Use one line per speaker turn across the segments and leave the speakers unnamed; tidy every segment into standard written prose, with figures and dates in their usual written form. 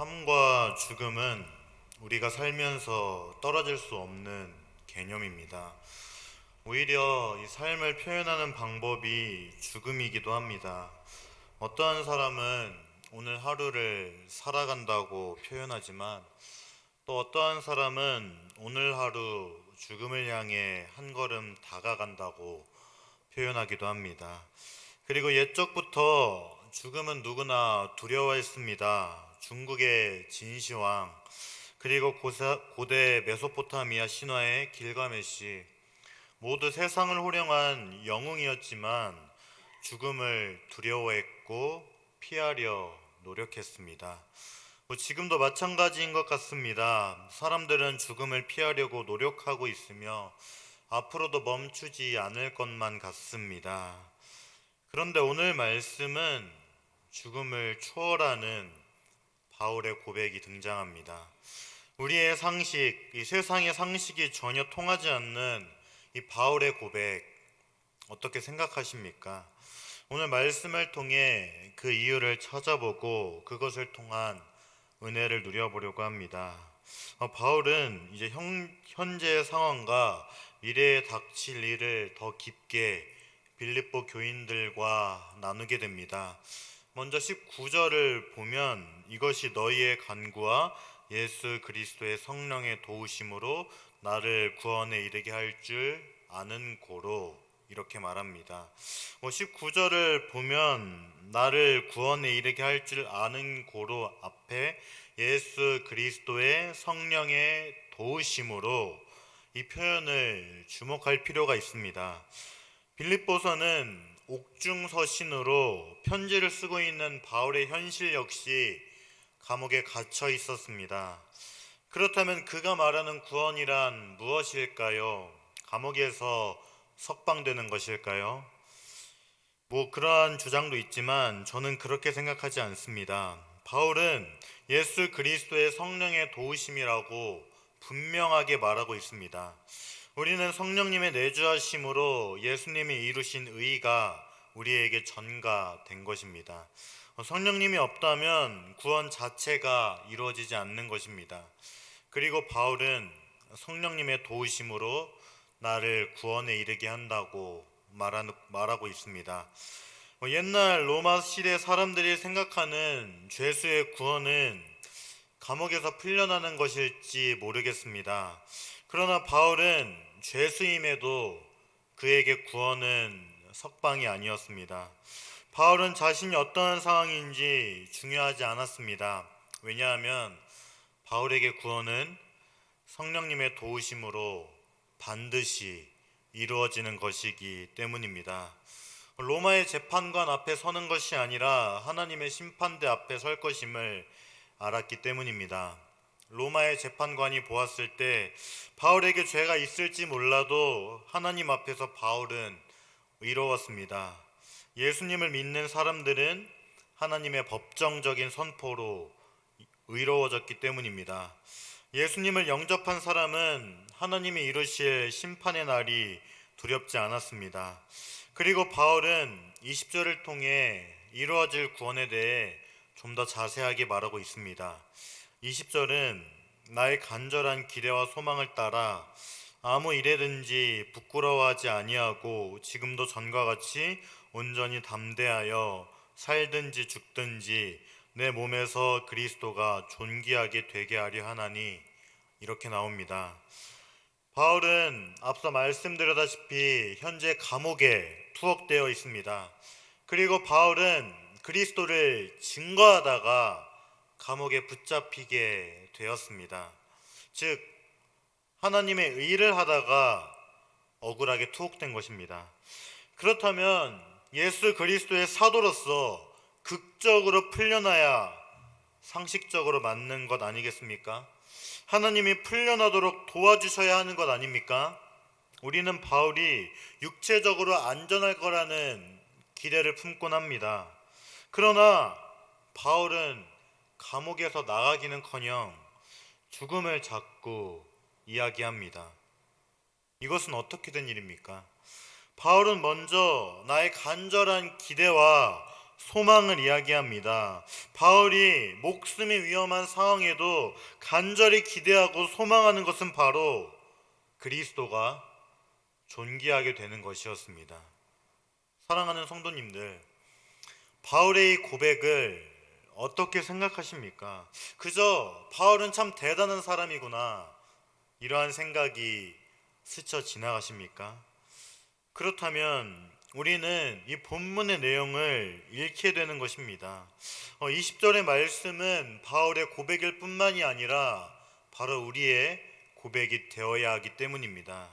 삶과 죽음은 우리가 살면서 떨어질 수 없는 개념입니다. 오히려 이 삶을 표현하는 방법이 죽음이기도 합니다. 어떠한 사람은 오늘 하루를 살아간다고 표현하지만 또 어떠한 사람은 오늘 하루 죽음을 향해 한 걸음 다가간다고 표현하기도 합니다. 그리고 옛적부터 죽음은 누구나 두려워했습니다. 중국의 진시황, 그리고 고대 메소포타미아 신화의 길가메시, 모두 세상을 호령한 영웅이었지만 죽음을 두려워했고 피하려 노력했습니다. 지금도 마찬가지인 것 같습니다. 사람들은 죽음을 피하려고 노력하고 있으며 앞으로도 멈추지 않을 것만 같습니다. 그런데 오늘 말씀은 죽음을 초월하는 바울의 고백이 등장합니다. 우리의 상식, 이 세상의 상식이 전혀 통하지 않는 이 바울의 고백, 어떻게 생각하십니까? 오늘 말씀을 통해 그 이유를 찾아보고 그것을 통한 은혜를 누려보려고 합니다. 바울은 이제 현재의 상황과 미래에 닥칠 일을 더 깊게 빌립보 교인들과 나누게 됩니다. 먼저 19절을 보면 이것이 너희의 간구와 예수 그리스도의 성령의 도우심으로 나를 구원에 이르게 할 줄 아는 고로 이렇게 말합니다. 19절을 보면 나를 구원에 이르게 할 줄 아는 고로 앞에 예수 그리스도의 성령의 도우심으로 이 표현을 주목할 필요가 있습니다. 빌립보서는 옥중서신으로 편지를 쓰고 있는 바울의 현실 역시 감옥에 갇혀 있었습니다. 그렇다면 그가 말하는 구원이란 무엇일까요? 감옥에서 석방되는 것일까요? 그러한 주장도 있지만 저는 그렇게 생각하지 않습니다. 바울은 예수 그리스도의 성령의 도우심이라고 분명하게 말하고 있습니다. 우리는 성령님의 내주하심으로 예수님이 이루신 의가 우리에게 전가된 것입니다. 성령님이 없다면 구원 자체가 이루어지지 않는 것입니다. 그리고 바울은 성령님의 도우심으로 나를 구원에 이르게 한다고 말하고 있습니다. 옛날 로마 시대 사람들이 생각하는 죄수의 구원은 감옥에서 풀려나는 것일지 모르겠습니다. 그러나 바울은 죄수임에도 그에게 구원은 석방이 아니었습니다. 바울은 자신이 어떠한 상황인지 중요하지 않았습니다. 왜냐하면 바울에게 구원은 성령님의 도우심으로 반드시 이루어지는 것이기 때문입니다. 로마의 재판관 앞에 서는 것이 아니라 하나님의 심판대 앞에 설 것임을 알았기 때문입니다. 로마의 재판관이 보았을 때 바울에게 죄가 있을지 몰라도 하나님 앞에서 바울은 의로웠습니다. 예수님을 믿는 사람들은 하나님의 법정적인 선포로 의로워졌기 때문입니다. 예수님을 영접한 사람은 하나님이 이루실 심판의 날이 두렵지 않았습니다. 그리고 바울은 20절을 통해 이루어질 구원에 대해 좀 더 자세하게 말하고 있습니다. 20절은 나의 간절한 기대와 소망을 따라 아무 일에든지 부끄러워하지 아니하고 지금도 전과 같이 온전히 담대하여 살든지 죽든지 내 몸에서 그리스도가 존귀하게 되게 하려 하나니 이렇게 나옵니다. 바울은 앞서 말씀드렸다시피 현재 감옥에 투옥되어 있습니다. 그리고 바울은 그리스도를 증거하다가 감옥에 붙잡히게 되었습니다. 즉 하나님의 의를 하다가 억울하게 투옥된 것입니다. 그렇다면 예수 그리스도의 사도로서 극적으로 풀려나야 상식적으로 맞는 것 아니겠습니까? 하나님이 풀려나도록 도와주셔야 하는 것 아닙니까? 우리는 바울이 육체적으로 안전할 거라는 기대를 품곤 합니다. 그러나 바울은 감옥에서 나가기는커녕 죽음을 자꾸 이야기합니다. 이것은 어떻게 된 일입니까? 바울은 먼저 나의 간절한 기대와 소망을 이야기합니다. 바울이 목숨이 위험한 상황에도 간절히 기대하고 소망하는 것은 바로 그리스도가 존귀하게 되는 것이었습니다. 사랑하는 성도님들, 바울의 이 고백을 어떻게 생각하십니까? 그저 바울은 참 대단한 사람이구나, 이러한 생각이 스쳐 지나가십니까? 그렇다면 우리는 이 본문의 내용을 잃게 되는 것입니다. 20절의 말씀은 바울의 고백일 뿐만이 아니라 바로 우리의 고백이 되어야 하기 때문입니다.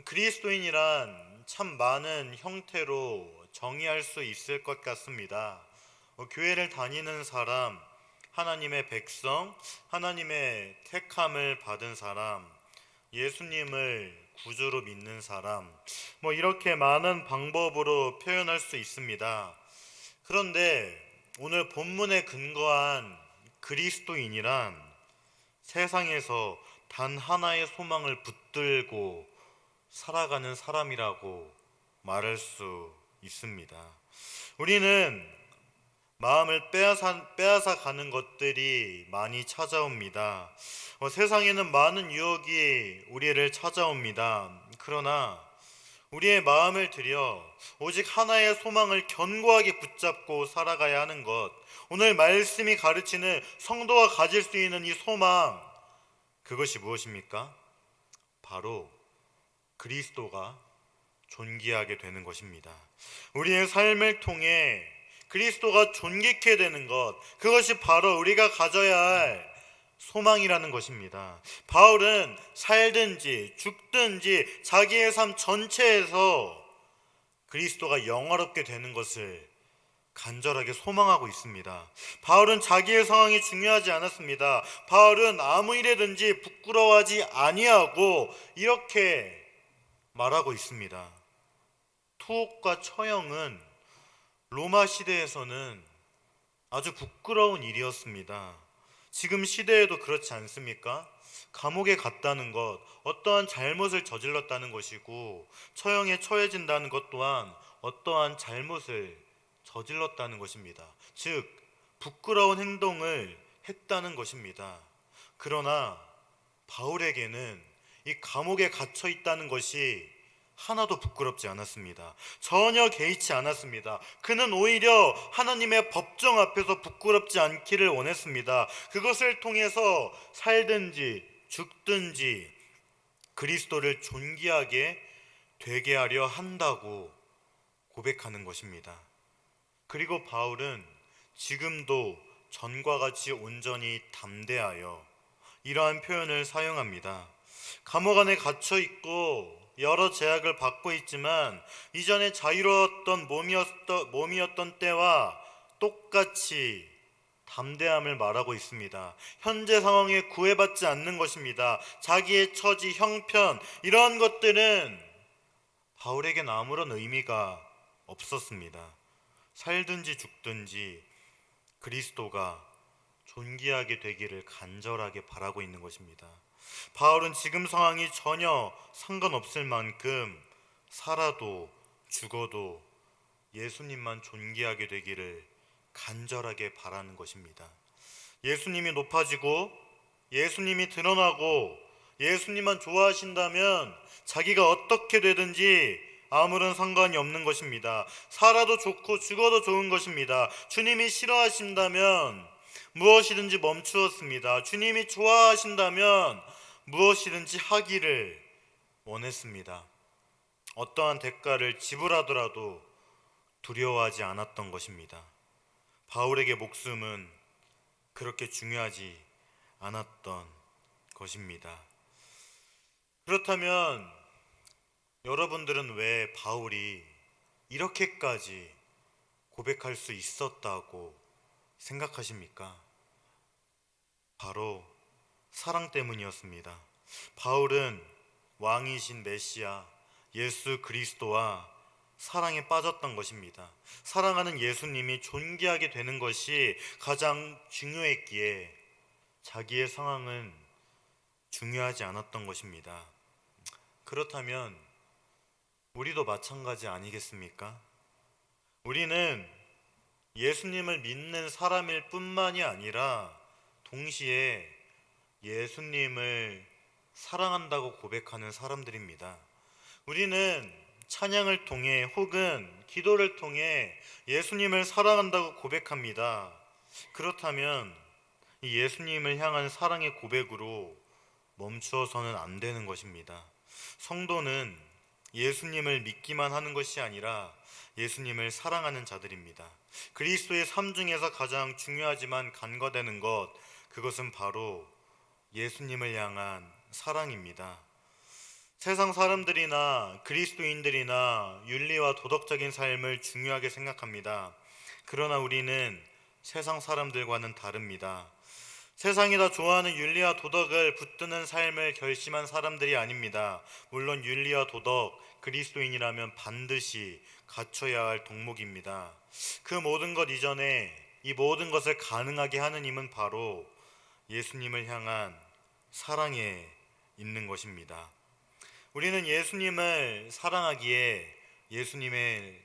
그리스도인이란 참 많은 형태로 정의할 수 있을 것 같습니다. 교회를 다니는 사람, 하나님의 백성, 하나님의 택함을 받은 사람, 예수님을 구주로 믿는 사람, 이렇게 많은 방법으로 표현할 수 있습니다. 그런데 오늘 본문에 근거한 그리스도인이란 세상에서 단 하나의 소망을 붙들고 살아가는 사람이라고 말할 수 있습니다. 우리는 마음을 빼앗아 가는 것들이 많이 찾아옵니다. 세상에는 많은 유혹이 우리를 찾아옵니다. 그러나 우리의 마음을 들여 오직 하나의 소망을 견고하게 붙잡고 살아가야 하는 것, 오늘 말씀이 가르치는 성도가 가질 수 있는 이 소망, 그것이 무엇입니까? 바로 그리스도가 존귀하게 되는 것입니다. 우리의 삶을 통해 그리스도가 존귀케 되는 것, 그것이 바로 우리가 가져야 할 소망이라는 것입니다. 바울은 살든지 죽든지 자기의 삶 전체에서 그리스도가 영화롭게 되는 것을 간절하게 소망하고 있습니다. 바울은 자기의 상황이 중요하지 않았습니다. 바울은 아무 일에든지 부끄러워하지 아니하고 이렇게 말하고 있습니다. 투옥과 처형은 로마 시대에서는 아주 부끄러운 일이었습니다. 지금 시대에도 그렇지 않습니까? 감옥에 갔다는 것, 어떠한 잘못을 저질렀다는 것이고, 처형에 처해진다는 것 또한 어떠한 잘못을 저질렀다는 것입니다. 즉, 부끄러운 행동을 했다는 것입니다. 그러나 바울에게는 이 감옥에 갇혀 있다는 것이 하나도 부끄럽지 않았습니다. 전혀 개의치 않았습니다. 그는 오히려 하나님의 법정 앞에서 부끄럽지 않기를 원했습니다. 그것을 통해서 살든지 죽든지 그리스도를 존귀하게 되게 하려 한다고 고백하는 것입니다. 그리고 바울은 지금도 전과 같이 온전히 담대하여 이러한 표현을 사용합니다. 감옥 안에 갇혀 있고 여러 제약을 받고 있지만 이전에 자유로웠던 몸이었던 때와 똑같이 담대함을 말하고 있습니다. 현재 상황에 구애받지 않는 것입니다. 자기의 처지, 형편, 이러한 것들은 바울에겐 아무런 의미가 없었습니다. 살든지 죽든지 그리스도가 존귀하게 되기를 간절하게 바라고 있는 것입니다. 바울은 지금 상황이 전혀 상관없을 만큼 살아도 죽어도 예수님만 존귀하게 되기를 간절하게 바라는 것입니다. 예수님이 높아지고 예수님이 드러나고 예수님만 좋아하신다면 자기가 어떻게 되든지 아무런 상관이 없는 것입니다. 살아도 좋고 죽어도 좋은 것입니다. 주님이 싫어하신다면 무엇이든지 멈추었습니다. 주님이 좋아하신다면 무엇이든지 하기를 원했습니다. 어떠한 대가를 지불하더라도 두려워하지 않았던 것입니다. 바울에게 목숨은 그렇게 중요하지 않았던 것입니다. 그렇다면 여러분들은 왜 바울이 이렇게까지 고백할 수 있었다고 생각하십니까? 바로 사랑 때문이었습니다. 바울은 왕이신 메시아 예수 그리스도와 사랑에 빠졌던 것입니다. 사랑하는 예수님이 존귀하게 되는 것이 가장 중요했기에 자기의 상황은 중요하지 않았던 것입니다. 그렇다면 우리도 마찬가지 아니겠습니까? 우리는 예수님을 믿는 사람일 뿐만이 아니라 동시에 예수님을 사랑한다고 고백하는 사람들입니다. 우리는 찬양을 통해 혹은 기도를 통해 예수님을 사랑한다고 고백합니다. 그렇다면 이 예수님을 향한 사랑의 고백으로 멈추어서는 안 되는 것입니다. 성도는 예수님을 믿기만 하는 것이 아니라 예수님을 사랑하는 자들입니다. 그리스도의 삶 중에서 가장 중요하지만 간과되는 것, 그것은 바로 예수님을 향한 사랑입니다. 세상 사람들이나 그리스도인들이나 윤리와 도덕적인 삶을 중요하게 생각합니다. 그러나 우리는 세상 사람들과는 다릅니다. 세상이 다 좋아하는 윤리와 도덕을 붙드는 삶을 결심한 사람들이 아닙니다. 물론 윤리와 도덕, 그리스도인이라면 반드시 갖춰야 할 덕목입니다. 그 모든 것 이전에 이 모든 것을 가능하게 하는 힘은 바로 예수님을 향한 사랑에 있는 것입니다. 우리는 예수님을 사랑하기에 예수님의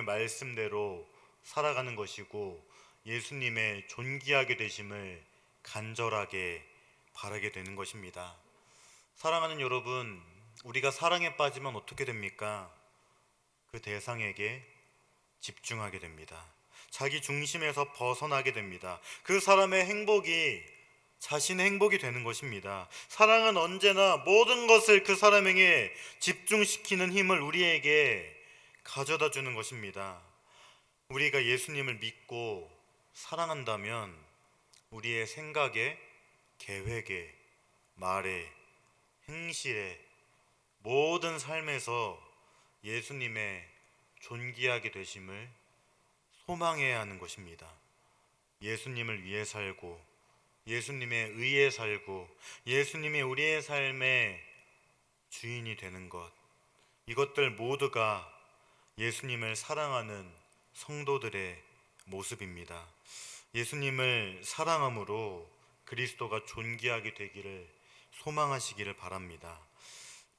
말씀대로 살아가는 것이고 예수님의 존귀하게 되심을 간절하게 바라게 되는 것입니다. 사랑하는 여러분, 우리가 사랑에 빠지면 어떻게 됩니까? 그 대상에게 집중하게 됩니다. 자기 중심에서 벗어나게 됩니다. 그 사람의 행복이 자신의 행복이 되는 것입니다. 사랑은 언제나 모든 것을 그 사람에게 집중시키는 힘을 우리에게 가져다 주는 것입니다. 우리가 예수님을 믿고 사랑한다면 우리의 생각에, 계획에, 말에, 행실에, 모든 삶에서 예수님의 존귀하게 되심을 소망해야 하는 것입니다. 예수님을 위해 살고 예수님의 의에 살고 예수님이 우리의 삶의 주인이 되는 것, 이것들 모두가 예수님을 사랑하는 성도들의 모습입니다. 예수님을 사랑함으로 그리스도가 존귀하게 되기를 소망하시기를 바랍니다.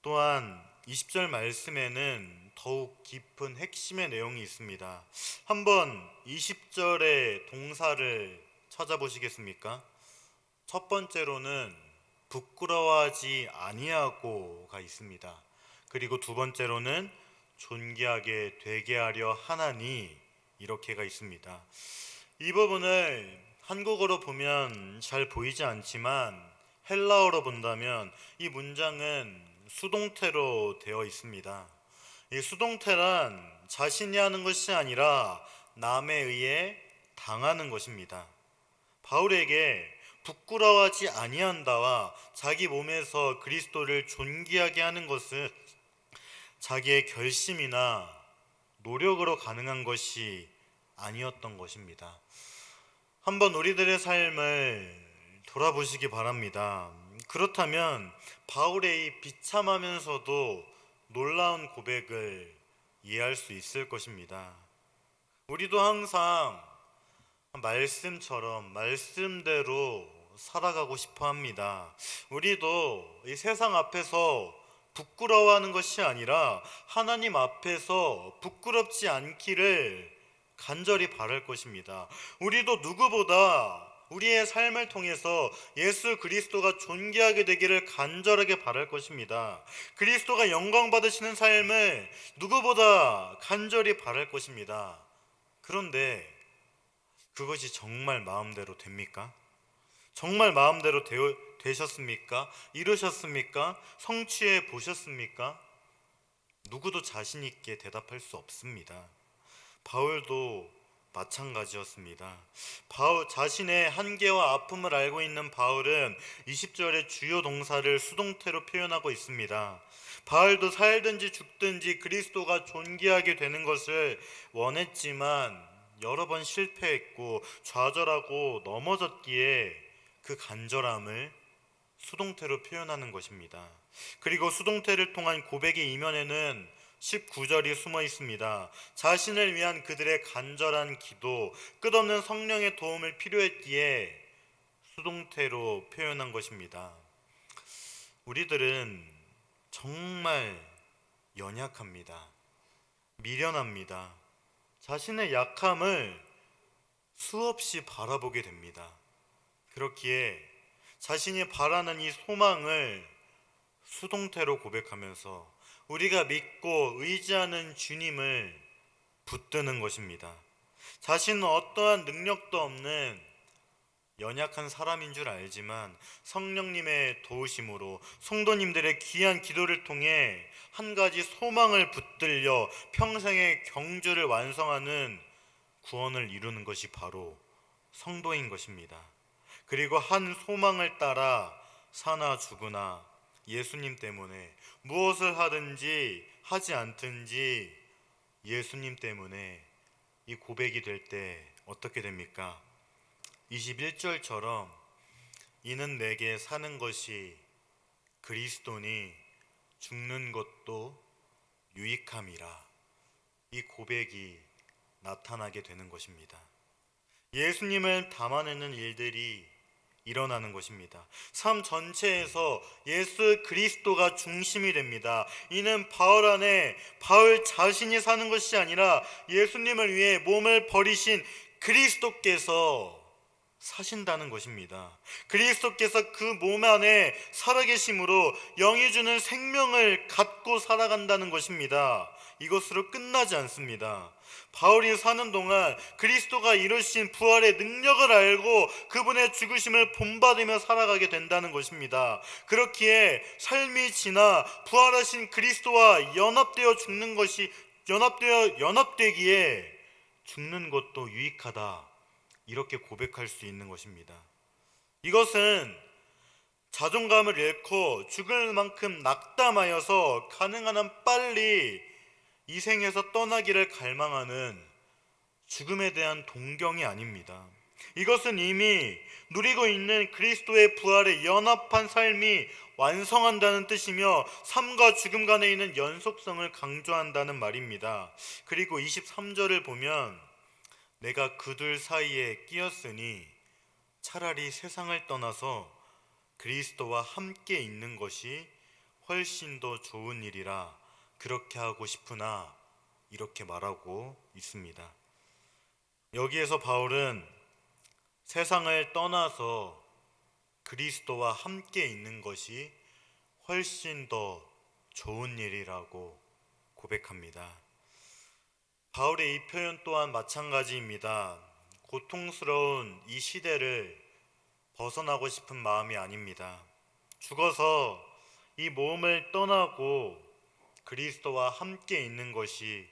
또한 20절 말씀에는 더욱 깊은 핵심의 내용이 있습니다. 한번 20절의 동사를 찾아보시겠습니까? 첫 번째로는 부끄러워하지 아니하고가 있습니다. 그리고 두 번째로는 존귀하게 되게 하려 하나니, 이렇게가 있습니다. 이 부분을 한국어로 보면 잘 보이지 않지만 헬라어로 본다면 이 문장은 수동태로 되어 있습니다. 이 수동태란 자신이 하는 것이 아니라 남에 의해 당하는 것입니다. 바울에게 부끄러워하지 아니한다와 자기 몸에서 그리스도를 존귀하게 하는 것은 자기의 결심이나 노력으로 가능한 것이 아니었던 것입니다. 한번 우리들의 삶을 돌아보시기 바랍니다. 그렇다면 바울의 이 비참하면서도 놀라운 고백을 이해할 수 있을 것입니다. 우리도 항상 말씀처럼 말씀대로 살아가고 싶어 합니다. 우리도 이 세상 앞에서 부끄러워하는 것이 아니라 하나님 앞에서 부끄럽지 않기를 간절히 바랄 것입니다. 우리도 누구보다 우리의 삶을 통해서 예수 그리스도가 존귀하게 되기를 간절하게 바랄 것입니다. 그리스도가 영광 받으시는 삶을 누구보다 간절히 바랄 것입니다. 그런데 그것이 정말 마음대로 됩니까? 정말 마음대로 되셨습니까? 이루셨습니까? 성취해 보셨습니까? 누구도 자신 있게 대답할 수 없습니다. 바울도 마찬가지였습니다. 바울 자신의 한계와 아픔을 알고 있는 바울은 20절의 주요 동사를 수동태로 표현하고 있습니다. 바울도 살든지 죽든지 그리스도가 존귀하게 되는 것을 원했지만 여러 번 실패했고 좌절하고 넘어졌기에 그 간절함을 수동태로 표현하는 것입니다. 그리고 수동태를 통한 고백의 이면에는 19절이 숨어 있습니다. 자신을 위한 그들의 간절한 기도, 끝없는 성령의 도움을 필요했기에 수동태로 표현한 것입니다. 우리들은 정말 연약합니다. 미련합니다. 자신의 약함을 수없이 바라보게 됩니다. 그렇기에 자신이 바라는 이 소망을 수동태로 고백하면서 우리가 믿고 의지하는 주님을 붙드는 것입니다. 자신은 어떠한 능력도 없는 연약한 사람인 줄 알지만 성령님의 도우심으로 성도님들의 귀한 기도를 통해 한 가지 소망을 붙들려 평생의 경주를 완성하는 구원을 이루는 것이 바로 성도인 것입니다. 그리고 한 소망을 따라 사나 죽으나 예수님 때문에 무엇을 하든지 하지 않든지 예수님 때문에 이 고백이 될 때 어떻게 됩니까? 21절처럼 이는 내게 사는 것이 그리스도니 죽는 것도 유익함이라, 이 고백이 나타나게 되는 것입니다. 예수님을 담아내는 일들이 일어나는 것입니다. 삶 전체에서 예수 그리스도가 중심이 됩니다. 이는 바울 안에 바울 자신이 사는 것이 아니라 예수님을 위해 몸을 버리신 그리스도께서 사신다는 것입니다. 그리스도께서 그 몸 안에 살아계심으로 영이 주는 생명을 갖고 살아간다는 것입니다. 이것으로 끝나지 않습니다. 바울이 사는 동안 그리스도가 이루신 부활의 능력을 알고 그분의 죽으심을 본받으며 살아가게 된다는 것입니다. 그렇기에 삶이 지나 부활하신 그리스도와 연합되기에 죽는 것도 유익하다, 이렇게 고백할 수 있는 것입니다. 이것은 자존감을 잃고 죽을 만큼 낙담하여서 가능한 한 빨리 이 생에서 떠나기를 갈망하는 죽음에 대한 동경이 아닙니다. 이것은 이미 누리고 있는 그리스도의 부활에 연합한 삶이 완성한다는 뜻이며 삶과 죽음 간에 있는 연속성을 강조한다는 말입니다. 그리고 23절을 보면 내가 그 둘 사이에 끼었으니 차라리 세상을 떠나서 그리스도와 함께 있는 것이 훨씬 더 좋은 일이라 그렇게 하고 싶으나, 이렇게 말하고 있습니다. 여기에서 바울은 세상을 떠나서 그리스도와 함께 있는 것이 훨씬 더 좋은 일이라고 고백합니다. 바울의 이 표현 또한 마찬가지입니다. 고통스러운 이 시대를 벗어나고 싶은 마음이 아닙니다. 죽어서 이 몸을 떠나고 그리스도와 함께 있는 것이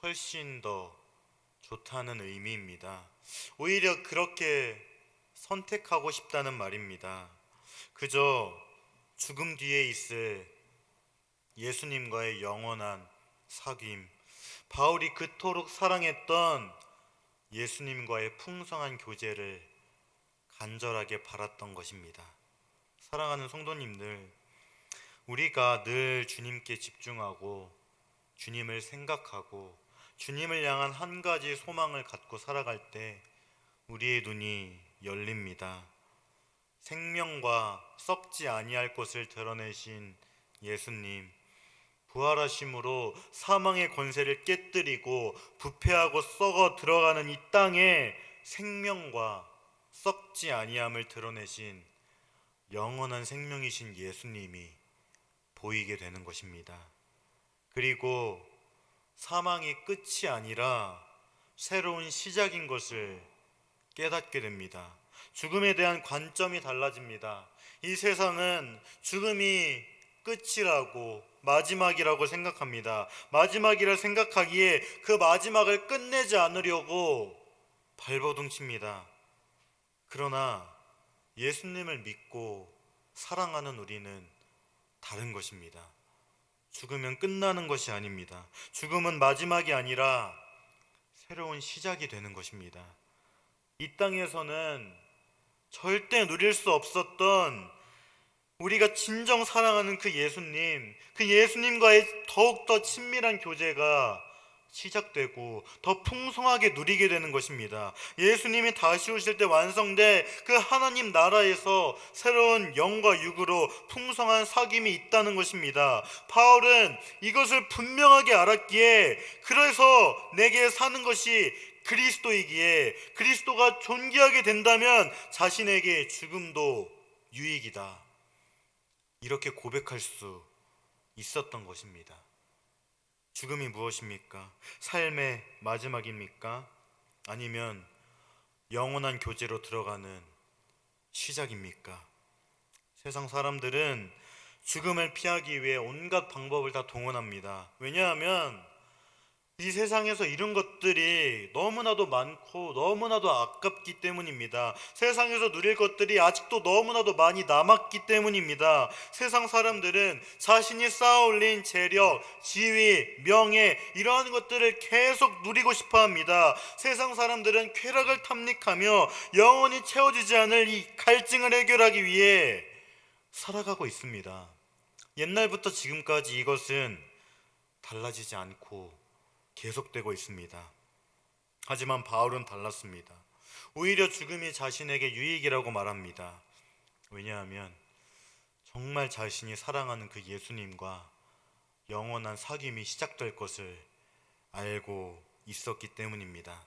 훨씬 더 좋다는 의미입니다. 오히려 그렇게 선택하고 싶다는 말입니다. 그저 죽음 뒤에 있을 예수님과의 영원한 사귐, 바울이 그토록 사랑했던 예수님과의 풍성한 교제를 간절하게 바랐던 것입니다. 사랑하는 성도님들, 우리가 늘 주님께 집중하고 주님을 생각하고 주님을 향한 한 가지 소망을 갖고 살아갈 때 우리의 눈이 열립니다. 생명과 썩지 아니할 것을 드러내신 예수님, 부활하심으로 사망의 권세를 깨뜨리고 부패하고 썩어 들어가는 이 땅에 생명과 썩지 아니함을 드러내신 영원한 생명이신 예수님이 보이게 되는 것입니다. 그리고 사망이 끝이 아니라 새로운 시작인 것을 깨닫게 됩니다. 죽음에 대한 관점이 달라집니다. 이 세상은 죽음이 끝이라고, 마지막이라고 생각합니다. 마지막이라 생각하기에 그 마지막을 끝내지 않으려고 발버둥칩니다. 그러나 예수님을 믿고 사랑하는 우리는 다른 것입니다. 죽으면 끝나는 것이 아닙니다. 죽음은 마지막이 아니라 새로운 시작이 되는 것입니다. 이 땅에서는 절대 누릴 수 없었던 우리가 진정 사랑하는 그 예수님과의 더욱더 친밀한 교제가 시작되고 더 풍성하게 누리게 되는 것입니다. 예수님이 다시 오실 때 완성될 그 하나님 나라에서 새로운 영과 육으로 풍성한 사귐이 있다는 것입니다. 바울은 이것을 분명하게 알았기에 그래서 내게 사는 것이 그리스도이기에 그리스도가 존귀하게 된다면 자신에게 죽음도 유익이다. 이렇게 고백할 수 있었던 것입니다. 죽음이 무엇입니까? 삶의 마지막입니까? 아니면 영원한 교제로 들어가는 시작입니까? 세상 사람들은 죽음을 피하기 위해 온갖 방법을 다 동원합니다. 왜냐하면 이 세상에서 이런 것들이 너무나도 많고 너무나도 아깝기 때문입니다. 세상에서 누릴 것들이 아직도 너무나도 많이 남았기 때문입니다. 세상 사람들은 자신이 쌓아올린 재력, 지위, 명예 이러한 것들을 계속 누리고 싶어 합니다. 세상 사람들은 쾌락을 탐닉하며 영원히 채워지지 않을 이 갈증을 해결하기 위해 살아가고 있습니다. 옛날부터 지금까지 이것은 달라지지 않고 계속되고 있습니다. 하지만 바울은 달랐습니다. 오히려 죽음이 자신에게 유익이라고 말합니다. 왜냐하면 정말 자신이 사랑하는 그 예수님과 영원한 사귐이 시작될 것을 알고 있었기 때문입니다.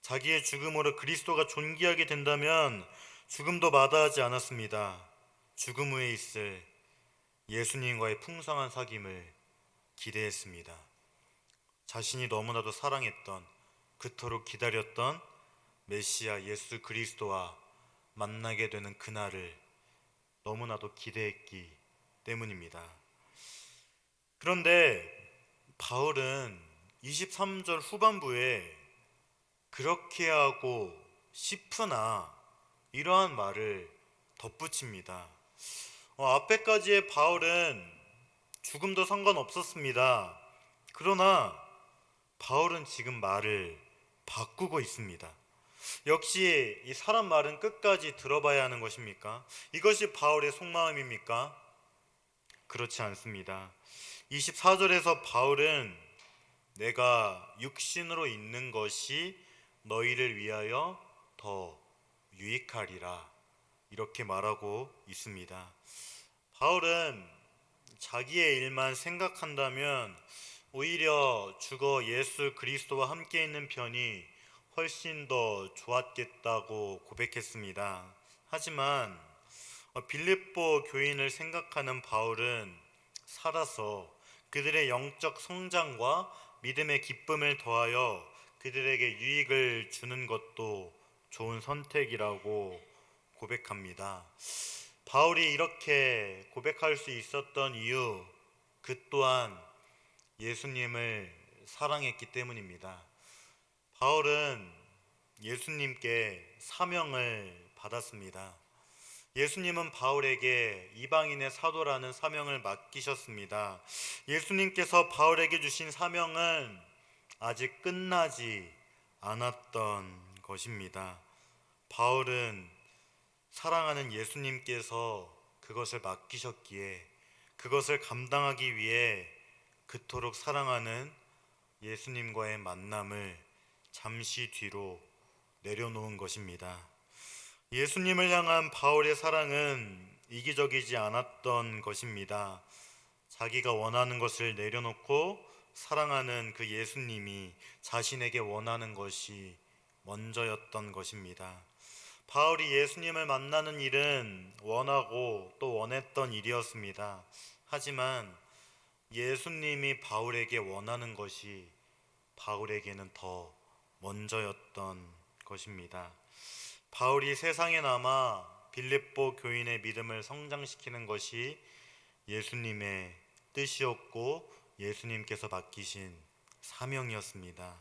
자기의 죽음으로 그리스도가 존귀하게 된다면 죽음도 마다하지 않았습니다. 죽음 후에 있을 예수님과의 풍성한 사귐을 기대했습니다. 자신이 너무나도 사랑했던, 그토록 기다렸던 메시아 예수 그리스도와 만나게 되는 그날을 너무나도 기대했기 때문입니다. 그런데 바울은 23절 후반부에 그렇게 하고 싶으나 이러한 말을 덧붙입니다. 앞에까지의 바울은 죽음도 상관없었습니다. 그러나 바울은 지금 말을 바꾸고 있습니다. 역시 이 사람 말은 끝까지 들어봐야 하는 것입니까? 이것이 바울의 속마음입니까? 그렇지 않습니다. 24절에서 바울은 내가 육신으로 있는 것이 너희를 위하여 더 유익하리라 이렇게 말하고 있습니다. 바울은 자기의 일만 생각한다면 오히려 죽어 예수 그리스도와 함께 있는 편이 훨씬 더 좋았겠다고 고백했습니다. 하지만 빌립보 교인을 생각하는 바울은 살아서 그들의 영적 성장과 믿음의 기쁨을 더하여 그들에게 유익을 주는 것도 좋은 선택이라고 고백합니다. 바울이 이렇게 고백할 수 있었던 이유, 그 또한 예수님을 사랑했기 때문입니다. 바울은 예수님께 사명을 받았습니다. 예수님은 바울에게 이방인의 사도라는 사명을 맡기셨습니다. 예수님께서 바울에게 주신 사명은 아직 끝나지 않았던 것입니다. 바울은 사랑하는 예수님께서 그것을 맡기셨기에 그것을 감당하기 위해 그토록 사랑하는 예수님과의 만남을 잠시 뒤로 내려놓은 것입니다. 예수님을 향한 바울의 사랑은 이기적이지 않았던 것입니다. 자기가 원하는 것을 내려놓고 사랑하는 그 예수님이 자신에게 원하는 것이 먼저였던 것입니다. 바울이 예수님을 만나는 일은 원하고 또 원했던 일이었습니다. 하지만 예수님이 바울에게 원하는 것이 바울에게는 더 먼저였던 것입니다. 바울이 세상에 남아 빌립보 교인의 믿음을 성장시키는 것이 예수님의 뜻이었고 예수님께서 맡기신 사명이었습니다.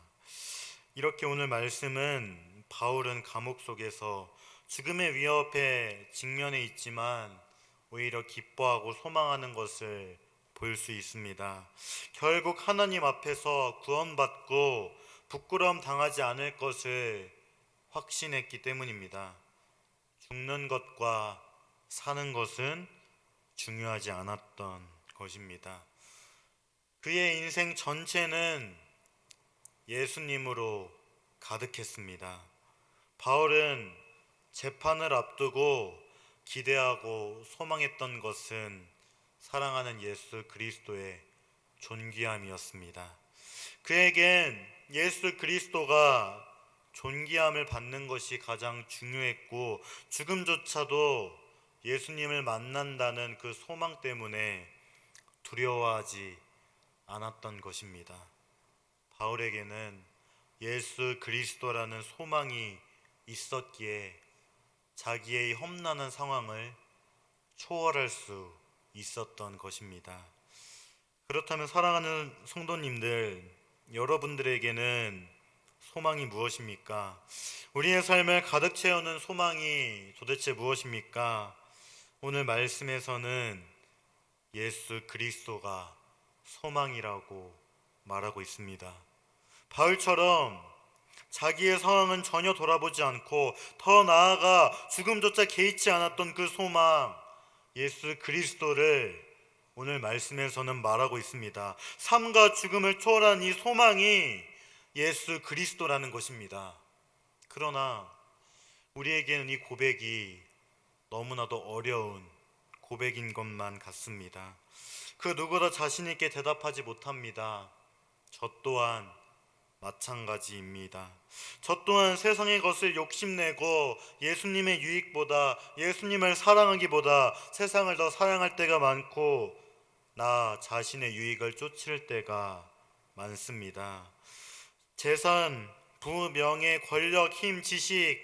이렇게 오늘 말씀은 바울은 감옥 속에서 죽음의 위협에 직면해 있지만 오히려 기뻐하고 소망하는 것을 볼 수 있습니다. 결국 하나님 앞에서 구원받고 부끄러움 당하지 않을 것을 확신했기 때문입니다. 죽는 것과 사는 것은 중요하지 않았던 것입니다. 그의 인생 전체는 예수님으로 가득했습니다. 바울은 재판을 앞두고 기대하고 소망했던 것은 사랑하는 예수 그리스도의 존귀함이었습니다. 그에겐 예수 그리스도가 존귀함을 받는 것이 가장 중요했고, 죽음조차도 예수님을 만난다는 그 소망 때문에 두려워하지 않았던 것입니다. 바울에게는 예수 그리스도라는 소망이 있었기에 자기의 험난한 상황을 초월할 수 있었던 것입니다. 그렇다면 사랑하는 성도님들, 여러분들에게는 소망이 무엇입니까? 우리의 삶을 가득 채우는 소망이 도대체 무엇입니까? 오늘 말씀에서는 예수 그리스도가 소망이라고 말하고 있습니다. 바울처럼 자기의 상황은 전혀 돌아보지 않고 더 나아가 죽음조차 개의치 않았던 그 소망, 예수 그리스도를 오늘 말씀에서는 말하고 있습니다. 삶과 죽음을 초월한 이 소망이 예수 그리스도라는 것입니다. 그러나 우리에게는 이 고백이 너무나도 어려운 고백인 것만 같습니다. 그 누구도 자신 있게 대답하지 못합니다. 저 또한 마찬가지입니다. 저 또한 세상의 것을 욕심내고 예수님의 유익보다, 예수님을 사랑하기보다 세상을 더 사랑할 때가 많고 나 자신의 유익을 쫓을 때가 많습니다. 재산, 부, 명예, 권력, 힘, 지식,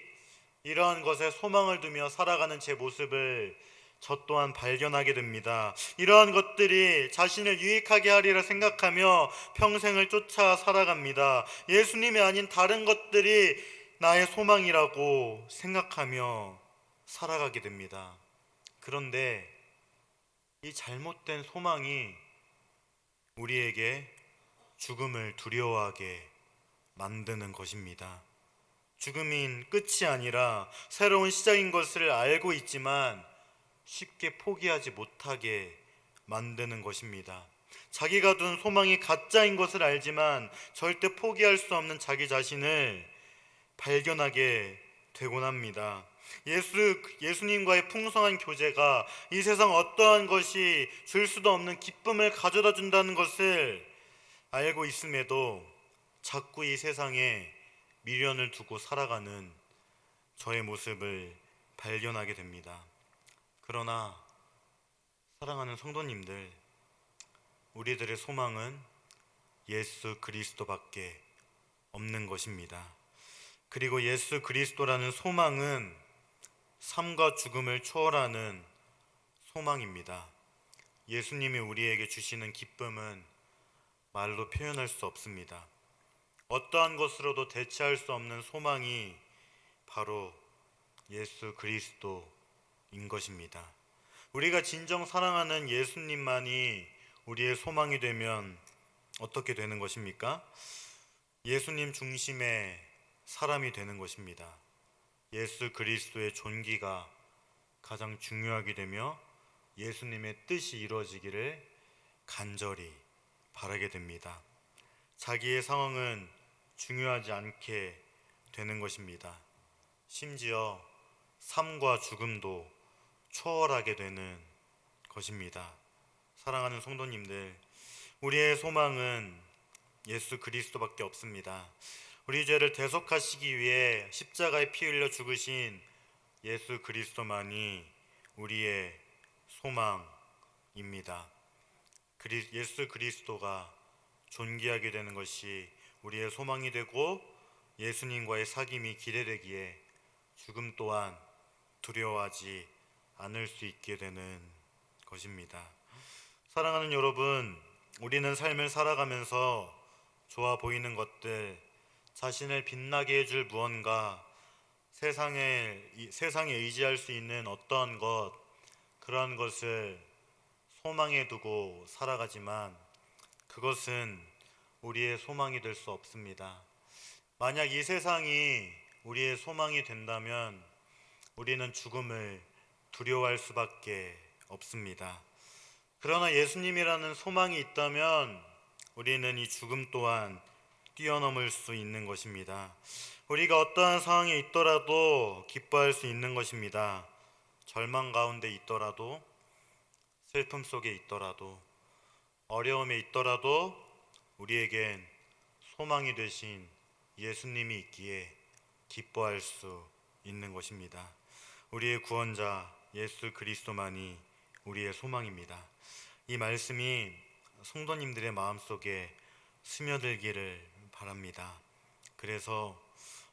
이러한 것에 소망을 두며 살아가는 제 모습을 저 또한 발견하게 됩니다. 이러한 것들이 자신을 유익하게 하리라 생각하며 평생을 쫓아 살아갑니다. 예수님이 아닌 다른 것들이 나의 소망이라고 생각하며 살아가게 됩니다. 그런데 이 잘못된 소망이 우리에게 죽음을 두려워하게 만드는 것입니다. 죽음인 끝이 아니라 새로운 시작인 것을 알고 있지만 쉽게 포기하지 못하게 만드는 것입니다. 자기가 둔 소망이 가짜인 것을 알지만 절대 포기할 수 없는 자기 자신을 발견하게 되곤 합니다. 예수님과의 풍성한 교제가 이 세상 어떠한 것이 줄 수도 없는 기쁨을 가져다 준다는 것을 알고 있음에도 자꾸 이 세상에 미련을 두고 살아가는 저의 모습을 발견하게 됩니다. 그러나 사랑하는 성도님들, 우리들의 소망은 예수 그리스도밖에 없는 것입니다. 그리고 예수 그리스도라는 소망은 삶과 죽음을 초월하는 소망입니다. 예수님이 우리에게 주시는 기쁨은 말로 표현할 수 없습니다. 어떠한 것으로도 대체할 수 없는 소망이 바로 예수 그리스도인 것입니다. 우리가 진정 사랑하는 예수님만이 우리의 소망이 되면 어떻게 되는 것입니까? 예수님 중심의 사람이 되는 것입니다. 예수 그리스도의 존귀가 가장 중요하게 되며 예수님의 뜻이 이루어지기를 간절히 바라게 됩니다. 자기의 상황은 중요하지 않게 되는 것입니다. 심지어 삶과 죽음도 초월하게 되는 것입니다. 사랑하는 성도님들, 우리의 소망은 예수 그리스도밖에 없습니다. 우리 죄를 대속하시기 위해 십자가에 피 흘려 죽으신 예수 그리스도만이 우리의 소망입니다. 예수 그리스도가 존귀하게 되는 것이 우리의 소망이 되고 예수님과의 사귐이 기대되기에 죽음 또한 두려워하지 않을 수 있게 되는 것입니다. 사랑하는 여러분, 우리는 삶을 살아가면서 좋아 보이는 것들, 자신을 빛나게 해줄 무언가, 세상에 의지할 수 있는 어떤 것, 그러한 것을 소망에 두고 살아가지만 그것은 우리의 소망이 될 수 없습니다. 만약 이 세상이 우리의 소망이 된다면 우리는 죽음을 두려워할 수밖에 없습니다. 그러나 예수님이라는 소망이 있다면 우리는 이 죽음 또한 뛰어넘을 수 있는 것입니다. 우리가 어떠한 상황에 있더라도 기뻐할 수 있는 것입니다. 절망 가운데 있더라도, 슬픔 속에 있더라도, 어려움에 있더라도 우리에겐 소망이 되신 예수님이 있기에 기뻐할 수 있는 것입니다. 우리의 구원자 예수 그리스도만이 우리의 소망입니다. 이 말씀이 성도님들의 마음속에 스며들기를 바랍니다. 그래서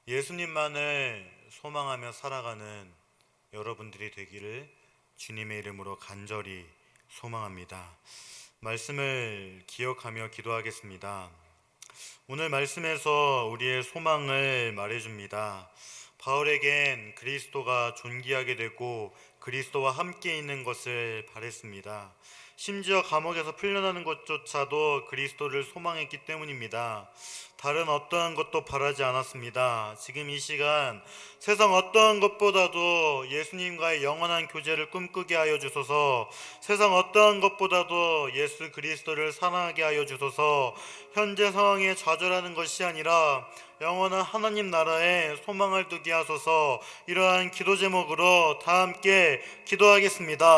예수님만을 소망하며 살아가는 여러분들이 되기를 주님의 이름으로 간절히 소망합니다. 말씀을 기억하며 기도하겠습니다. 오늘 말씀에서 우리의 소망을 말해줍니다. 바울에겐 그리스도가 존귀하게 되고 그리스도와 함께 있는 것을 바랬습니다. 심지어 감옥에서 풀려나는 것조차도 그리스도를 소망했기 때문입니다. 다른 어떠한 것도 바라지 않았습니다. 지금 이 시간 세상 어떠한 것보다도 예수님과의 영원한 교제를 꿈꾸게 하여 주소서. 세상 어떠한 것보다도 예수 그리스도를 사랑하게 하여 주소서. 현재 상황에 좌절하는 것이 아니라 영원한 하나님 나라에 소망을 두게 하소서. 이러한 기도 제목으로 다 함께 기도하겠습니다.